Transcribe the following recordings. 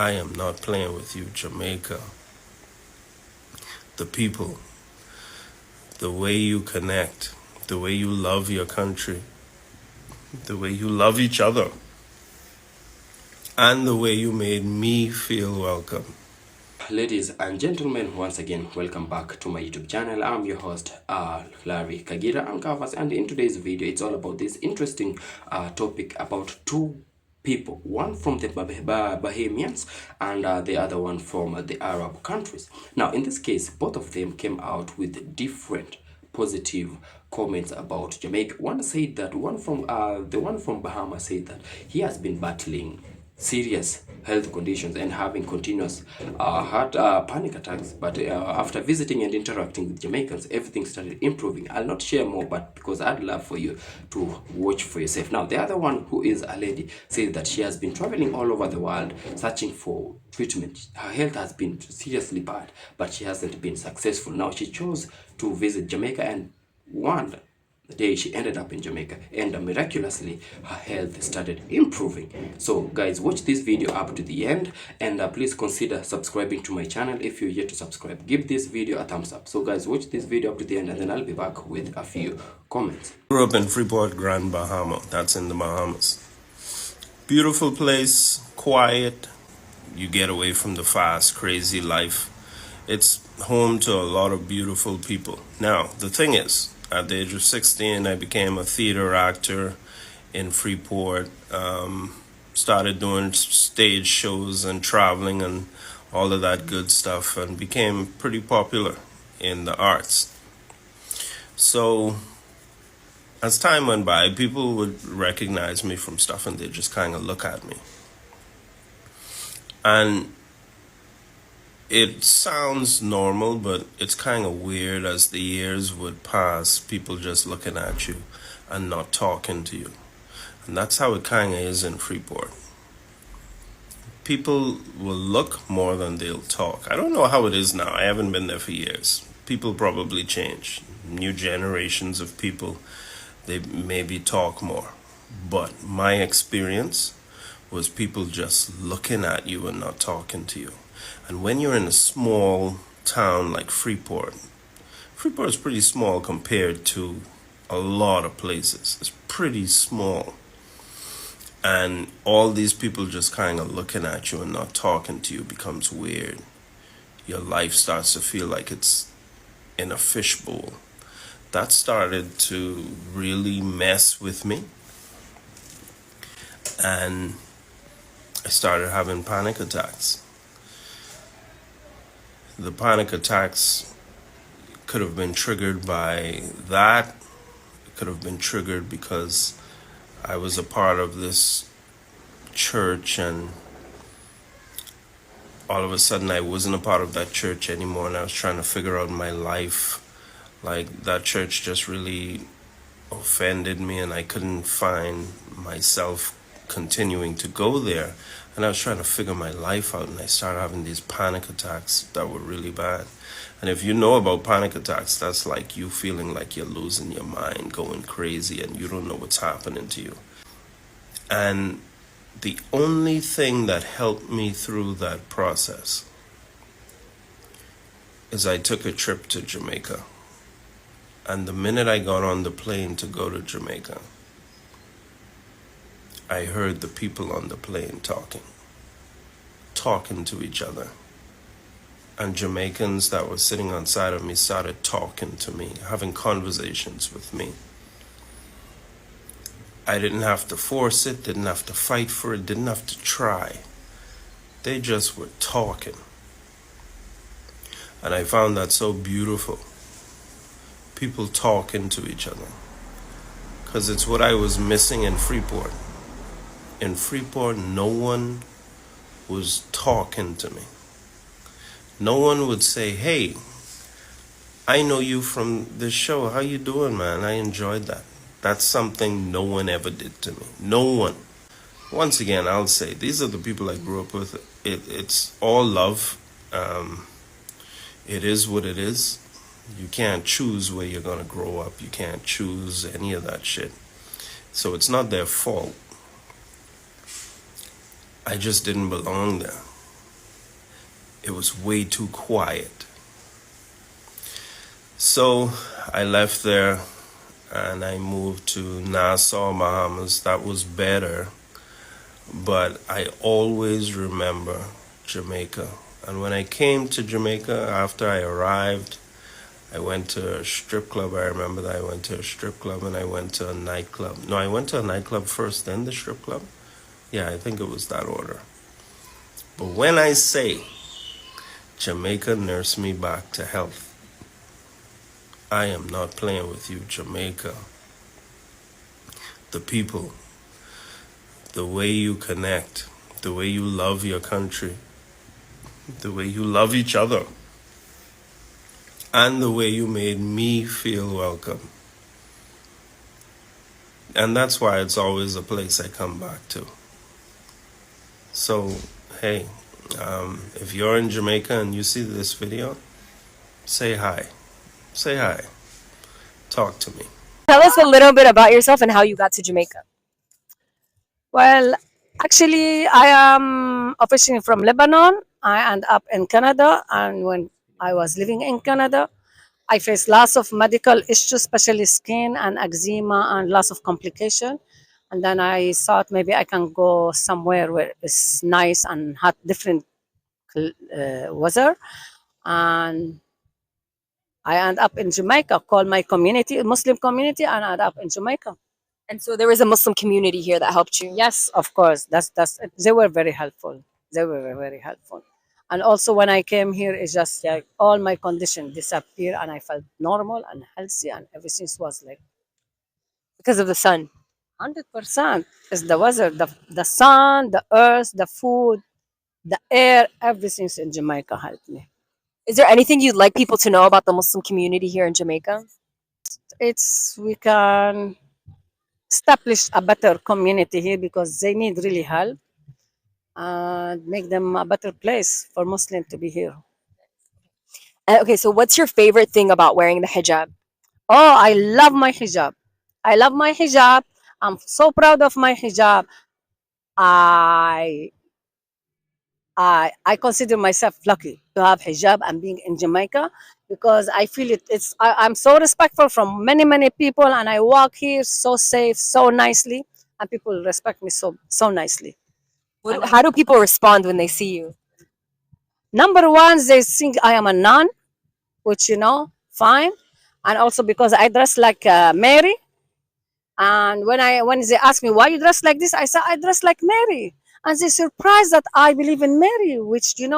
I am not playing with you, Jamaica. The people, the way you connect, the way you love your country, the way you love each other, and the way you made me feel welcome. Ladies and gentlemen, once again, welcome back to my YouTube channel. I'm your host, Hilary, Kagira Uncovers, and in today's video, it's all about this interesting topic about two people, one from the Bahamians and the other one from the Arab countries. Now, in this case, both of them came out with different positive comments about Jamaica. One said that the one from Bahamas said that he has been battling serious health conditions and having continuous heart panic attacks, but after visiting and interacting with Jamaicans, everything started improving. I'll not share more, but because I'd love for you to watch for yourself. Now, the other one, who is a lady, says that she has been traveling all over the world searching for treatment. Her health has been seriously bad, but she hasn't been successful. Now she chose to visit Jamaica, and one day she ended up in Jamaica, and miraculously her health started improving. So guys, watch this video up to the end, and please consider subscribing to my channel. If you're yet to subscribe, give this video a thumbs up. So guys, watch this video up to the end, and then I'll be back with a few comments. Grew up in Freeport, Grand Bahama. That's in the Bahamas. Beautiful place, quiet. You get away from the fast, crazy life. It's home to a lot of beautiful people. Now, the thing is, at the age of 16, I became a theater actor in Freeport. Started doing stage shows and traveling and all of that good stuff, and became pretty popular in the arts. So as time went by, people would recognize me from stuff and they just kind of look at me. And it sounds normal, but it's kind of weird as the years would pass, people just looking at you and not talking to you. And that's how it kind of is in Freeport. People will look more than they'll talk. I don't know how it is now. I haven't been there for years. People probably change. New generations of people, they maybe talk more. But my experience was people just looking at you and not talking to you. And when you're in a small town like Freeport is pretty small compared to a lot of places. It's pretty small. And all these people just kind of looking at you and not talking to you becomes weird. Your life starts to feel like it's in a fishbowl. That started to really mess with me. And I started having panic attacks. The panic attacks could have been triggered by that. It could have been triggered because I was a part of this church, and all of a sudden I wasn't a part of that church anymore, and I was trying to figure out my life. Like, that church just really offended me, and I couldn't find myself continuing to go there. And I was trying to figure my life out, and I started having these panic attacks that were really bad. And if you know about panic attacks, that's like you feeling like you're losing your mind, going crazy, and you don't know what's happening to you. And the only thing that helped me through that process is I took a trip to Jamaica. And the minute I got on the plane to go to Jamaica, I heard the people on the plane talking to each other. And Jamaicans that were sitting on side of me started talking to me, having conversations with me. I didn't have to force it, didn't have to fight for it, didn't have to try. They just were talking. And I found that so beautiful. People talking to each other. Because it's what I was missing in Freeport. In Freeport, no one was talking to me. No one would say, hey, I know you from this show. How you doing, man? I enjoyed that. That's something no one ever did to me. No one. Once again, I'll say, these are the people I grew up with. It's all love. It is what it is. You can't choose where you're going to grow up. You can't choose any of that shit. So it's not their fault. I just didn't belong there. it was way too quiet. So I left there and I moved to Nassau, Bahamas. That was better, but I always remember Jamaica. And when I came to Jamaica, after I arrived, I went to a strip club. I remember that I went to a strip club and I went to a nightclub. No, I went to a nightclub first, then the strip club. Yeah, I think it was that order. But when I say Jamaica nursed me back to health, I am not playing with you, Jamaica. The people, the way you connect, the way you love your country, the way you love each other, and the way you made me feel welcome. And that's why it's always a place I come back to. So, hey, if you're in Jamaica and you see this video, say hi. Say hi. Talk to me. Tell us a little bit about yourself and how you got to Jamaica. Well, actually, I am officially from Lebanon. I end up in Canada, and when I was living in Canada, I faced lots of medical issues, especially skin and eczema, and lots of complication. And then I thought maybe I can go somewhere where it's nice and hot, different weather. And I end up in Jamaica, call my community, Muslim community, and I end up in Jamaica. And so there was a Muslim community here that helped you. Yes, of course. That's they were very helpful. They were very helpful. And also when I came here, it's just like all my condition disappeared and I felt normal and healthy and everything was like Because of the sun. 100%. It's the weather, the sun, the earth, the food, the air, everything's in Jamaica helped me. Is there anything you'd like people to know about the Muslim community here in Jamaica? We can establish a better community here because they need really help and make them a better place for Muslims to be here. Okay, so what's your favorite thing about wearing the hijab? Oh, I love my hijab. I love my hijab. I'm so proud of my hijab. I I consider myself lucky to have hijab and being in Jamaica because I feel I'm so respectful from many people and I walk here so safe, so nicely, and people respect me so nicely. How do people respond when they see you? Number one, they think I am a nun, which fine, and also because I dress like Mary. And when they ask me why you dress like this, I say I dress like Mary. And they're surprised that I believe in Mary, which we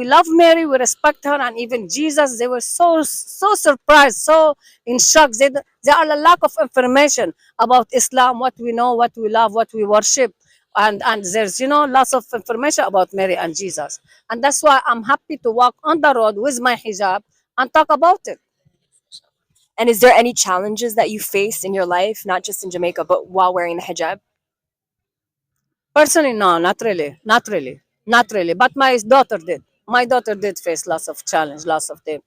love Mary, we respect her, and even Jesus. They were so surprised, so in shock. There are a lack of information about Islam, what we know, what we love, what we worship, and there's lots of information about Mary and Jesus, and that's why I'm happy to walk on the road with my hijab and talk about it. And is there any challenges that you faced in your life, not just in Jamaica, but while wearing the hijab? Personally, no, not really. But my daughter did. My daughter did face lots of challenge, lots of them.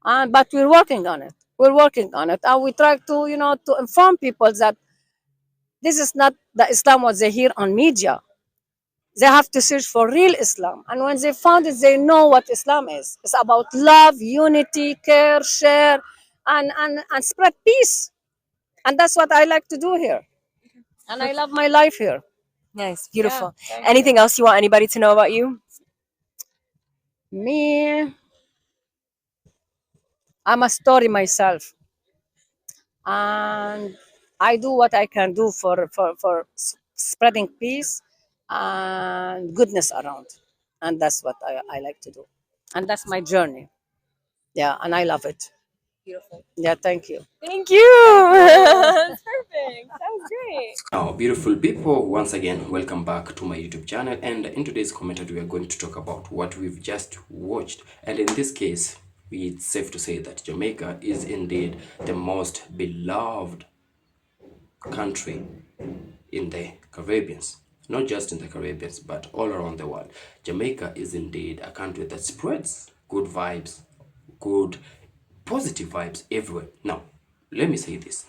And but we're working on it. We're working on it, and we try to to inform people that this is not the Islam what they hear on media. They have to search for real Islam, and when they found it, they know what Islam is. It's about love, unity, care, share, and spread peace. And that's what I like to do here. And I love my life here. Nice, beautiful. Yeah, thank Anything else you want anybody to know about you? Me, I'm a story myself, and I do what I can do for spreading peace and goodness around, and that's what I like to do, and that's my journey. Yeah, and I love it. Beautiful. Yeah, thank you. Thank you. That's perfect. Sounds great. Now, beautiful people, once again, welcome back to my YouTube channel. And in today's commentary, we are going to talk about what we've just watched. And in this case, it's safe to say that Jamaica is indeed the most beloved country in the Caribbean. Not just in the Caribbean, but all around the world. Jamaica is indeed a country that spreads good vibes, good, positive vibes everywhere. Now, let me say this.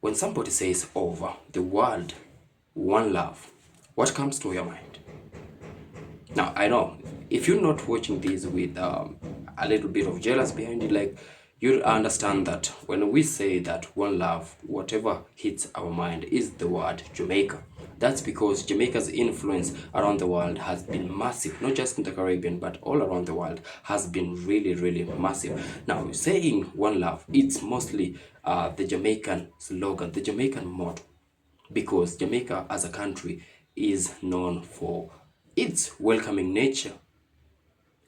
When somebody says over the world, one love, what comes to your mind? Now, I know if you're not watching this with a little bit of jealous behind it, like, you'll understand that when we say that one love, whatever hits our mind is the word Jamaica. That's because Jamaica's influence around the world has been massive, not just in the Caribbean, but all around the world has been really, really massive. Now, saying one love, it's mostly the Jamaican slogan, the Jamaican motto, because Jamaica as a country is known for its welcoming nature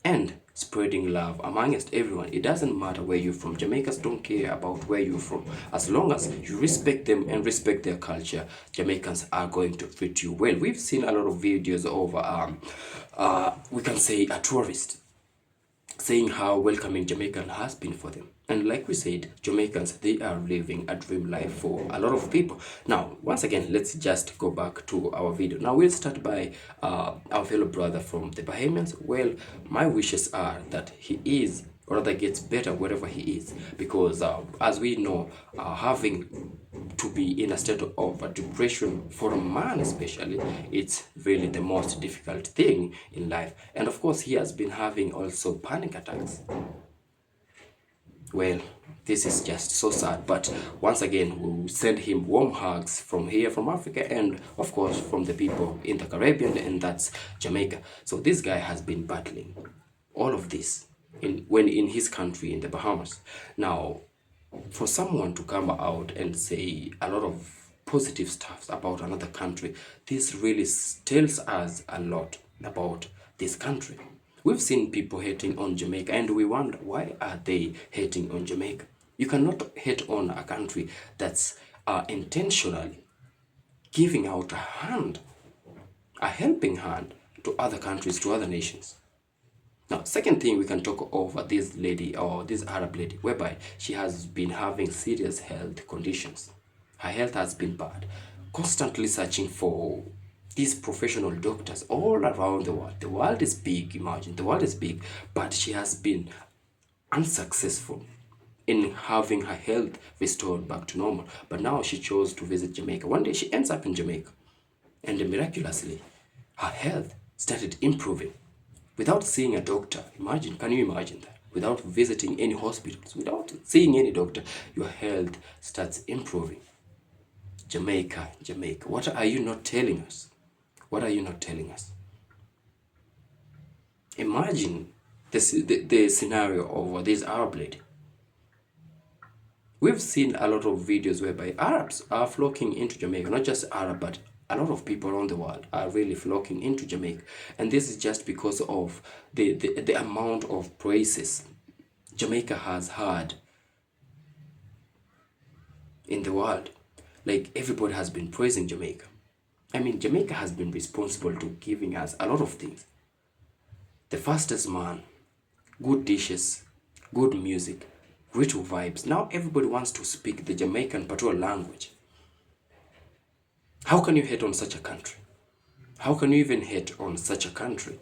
and spreading love amongst everyone. It doesn't matter where you're from. Jamaicans don't care about where you're from. As long as you respect them and respect their culture, Jamaicans are going to treat you well. We've seen a lot of videos of, we can say, a tourist saying how welcoming Jamaican has been for them. And like we said, Jamaicans, they are living a dream life for a lot of people. Now, once again, let's just go back to our video. Now, we'll start by our fellow brother from the Bahamians. Well, my wishes are that he is, or rather gets better wherever he is. Because as we know, having to be in a state of depression for a man especially, it's really the most difficult thing in life. And of course, he has been having also panic attacks. Well, this is just so sad, but once again, we'll send him warm hugs from here, from Africa, and of course from the people in the Caribbean, and that's Jamaica. So this guy has been battling all of this when in his country, in the Bahamas. Now, for someone to come out and say a lot of positive stuff about another country, this really tells us a lot about this country. We've seen people hating on Jamaica, and we wonder, why are they hating on Jamaica? You cannot hate on a country that's intentionally giving out a hand, a helping hand to other countries, to other nations. Now, second thing, we can talk over this lady, or this Arab lady, whereby she has been having serious health conditions. Her health has been bad, constantly searching for these professional doctors all around the world. The world is big, imagine, the world is big, but she has been unsuccessful in having her health restored back to normal. But now she chose to visit Jamaica. One day she ends up in Jamaica, and miraculously, her health started improving without seeing a doctor. Imagine, can you imagine that? Without visiting any hospitals, without seeing any doctor, your health starts improving. Jamaica, Jamaica, what are you not telling us? What are you not telling us? Imagine the scenario of this Arab lady. We've seen a lot of videos whereby Arabs are flocking into Jamaica, not just Arab, but a lot of people around the world are really flocking into Jamaica. And this is just because of the amount of praises Jamaica has had in the world. Like, everybody has been praising Jamaica. I mean, Jamaica has been responsible to giving us a lot of things. The fastest man, good dishes, good music, ritual vibes. Now everybody wants to speak the Jamaican patois language. How can you hate on such a country? How can you even hate on such a country?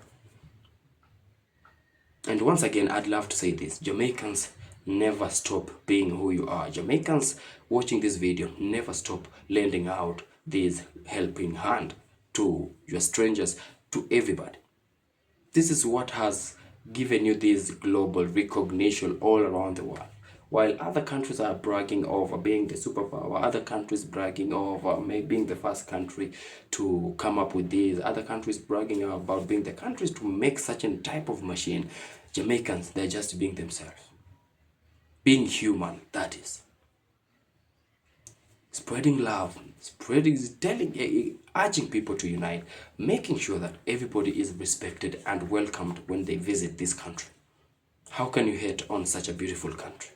And once again, I'd love to say this. Jamaicans, never stop being who you are. Jamaicans watching this video, never stop lending out this helping hand to your strangers, to everybody. This is what has given you this global recognition all around the world. While other countries are bragging over being the superpower, other countries bragging over being the first country to come up with this, other countries bragging about being the countries to make such a type of machine, Jamaicans, they're just being themselves. Being human, that is. Spreading love, urging people to unite, making sure that everybody is respected and welcomed when they visit this country. How can you hate on such a beautiful country?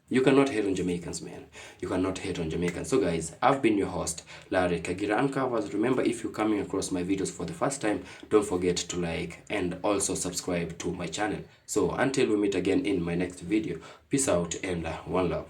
You cannot hate on Jamaicans, man. You cannot hate on Jamaicans. So guys, I've been your host, Hilary. Kagira Uncovers. Remember, if you're coming across my videos for the first time, don't forget to like and also subscribe to my channel. So until we meet again in my next video, peace out and one love.